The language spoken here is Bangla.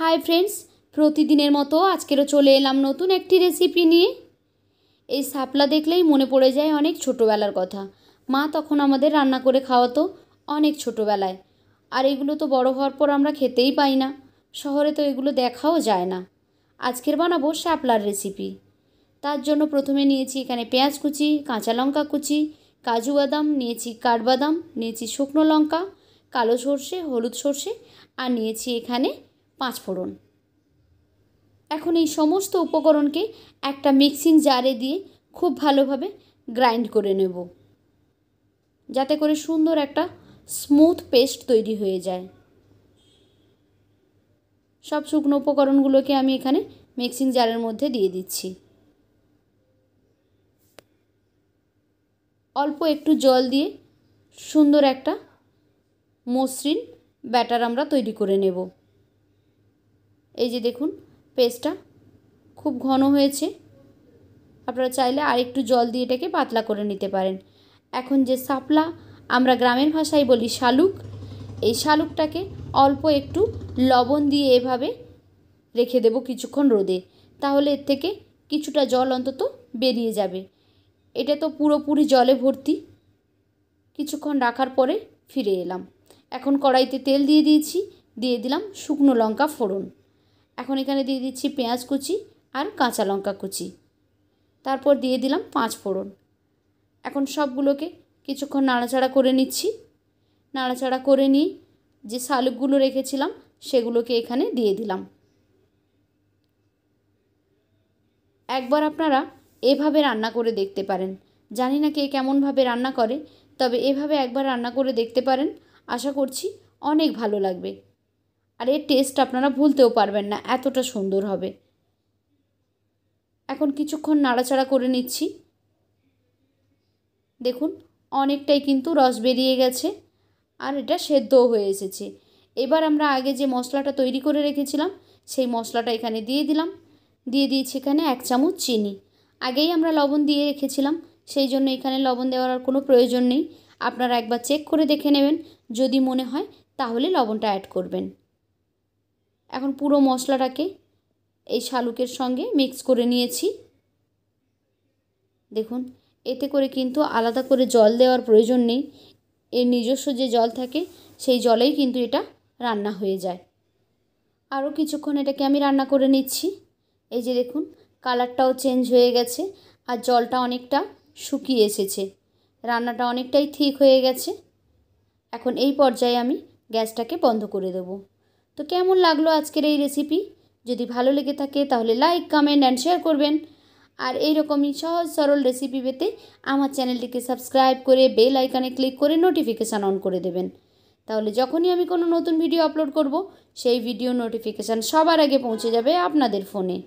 हाय फ्रेंड्स, प्रतिदिनेर मतो आजकेरो चले एलाम नतून एकटी रेसिपि निये। এই শাপলা দেখলেই মনে পড়ে যায় অনেক ছোটোবেলার কথা। মা তখন আমাদের রান্না করে খাওয়াতো অনেক ছোটোবেলায়। আর এগুলো তো বড় হওয়ার পর আমরা খেতেই পাই না, শহরে তো এগুলো দেখাও যায় না। আজকের বানাবো শাপলার রেসিপি। তার জন্য প্রথমে নিয়েছি এখানে পেঁয়াজ কুচি, কাঁচা লঙ্কা কুচি, কাজু বাদাম নিয়েছি, কাঠবাদাম নিয়েছি, শুকনো লঙ্কা, কালো সর্ষে, হলুদ সর্ষে আর নিয়েছি এখানে 5 ফোড়ন। এখন এই সমস্ত উপকরণকে একটা মিক্সিং জারে দিয়ে খুব ভালোভাবে গ্রাইন্ড করে নেব, যাতে করে সুন্দর একটা স্মুথ পেস্ট তৈরি হয়ে যায়। সব শুকনো উপকরণগুলোকে আমি এখানে মিক্সিং জারের মধ্যে দিয়ে দিচ্ছি। অল্প একটু জল দিয়ে সুন্দর একটা মসৃণ ব্যাটার আমরা তৈরি করে নেব। এই যে দেখুন, পেস্টটা খুব ঘন হয়েছে। আপনারা চাইলে আর একটু জল দিয়ে এটাকে পাতলা করে নিতে পারেন। এখন যে শাপলা আমরা গ্রামের ভাষায় বলি শালুক, এই শালুকটাকে অল্প একটু লবণ দিয়ে এভাবে রেখে দেব কিছুক্ষণ রোদে, তাহলে এর থেকে কিছুটা জল অন্তত বেরিয়ে যাবে। এটা তো পুরোপুরি জলে ভর্তি। কিছুক্ষণ রাখার পরে ফিরে এলাম। এখন কড়াইতে তেল দিয়ে দিয়েছি, দিয়ে দিলাম শুকনো লঙ্কা ফোড়ন। এখন এখানে দিয়ে দিচ্ছি পেঁয়াজ কুচি আর কাঁচা লঙ্কা কুচি, তারপর দিয়ে দিলাম 5 ফোড়ন। এখন সবগুলোকে কিছুক্ষণ নাড়াচাড়া করে নিচ্ছি। নাড়াচাড়া করে নিয়ে যে শালুকগুলো রেখেছিলাম সেগুলোকে এখানে দিয়ে দিলাম। একবার আপনারা এভাবে রান্না করে দেখতে পারেন। জানি না কে কেমনভাবে রান্না করে, তবে এভাবে একবার রান্না করে দেখতে পারেন। আশা করছি অনেক ভালো লাগবে, আর এর টেস্ট আপনারা ভুলতেও পারবেন না, এতটা সুন্দর হবে। এখন কিছুক্ষণ নাড়াচাড়া করে নিচ্ছি। দেখুন, অনেকটাই কিন্তু রস বেরিয়ে গেছে আর এটা সেদ্ধও হয়ে এসেছে। এবার আমরা আগে যে মশলাটা তৈরি করে রেখেছিলাম সেই মশলাটা এখানে দিয়ে দিলাম। দিয়ে দিয়েছি এখানে 1 চামচ চিনি। আগেই আমরা লবণ দিয়ে রেখেছিলাম, সেই জন্য এখানে লবণ দেওয়ার আর কোনো প্রয়োজন নেই। আপনারা একবার চেক করে দেখে নেবেন, যদি মনে হয় তাহলে লবণটা অ্যাড করবেন। এখন পুরো মশলাটাকে এই শালুকের সঙ্গে মিক্স করে নিয়েছি। দেখুন, এতে করে কিন্তু আলাদা করে জল দেওয়ার প্রয়োজন নেই। এর নিজস্ব যে জল থাকে সেই জলেই কিন্তু এটা রান্না হয়ে যায়। আরও কিছুক্ষণ এটাকে আমি রান্না করে নিচ্ছি। এই যে দেখুন, কালারটাও চেঞ্জ হয়ে গেছে আর জলটা অনেকটা শুকিয়ে এসেছে। রান্নাটা অনেকটাই ঠিক হয়ে গেছে। এখন এই পর্যায়ে আমি গ্যাসটাকে বন্ধ করে দেব। তো কেমন লাগলো আজকের এই রেসিপি? যদি ভালো লেগে থাকে তাহলে লাইক, কমেন্ট অ্যান্ড শেয়ার করবেন। আর এইরকমই সহজ সরল রেসিপি পেতে আমার চ্যানেলটিকে সাবস্ক্রাইব করে বেল আইকনে ক্লিক করে নোটিফিকেশান অন করে দেবেন। তাহলে যখনই আমি কোনো নতুন ভিডিও আপলোড করব সেই ভিডিও নোটিফিকেশান সবার আগে পৌঁছে যাবে আপনাদের ফোনে।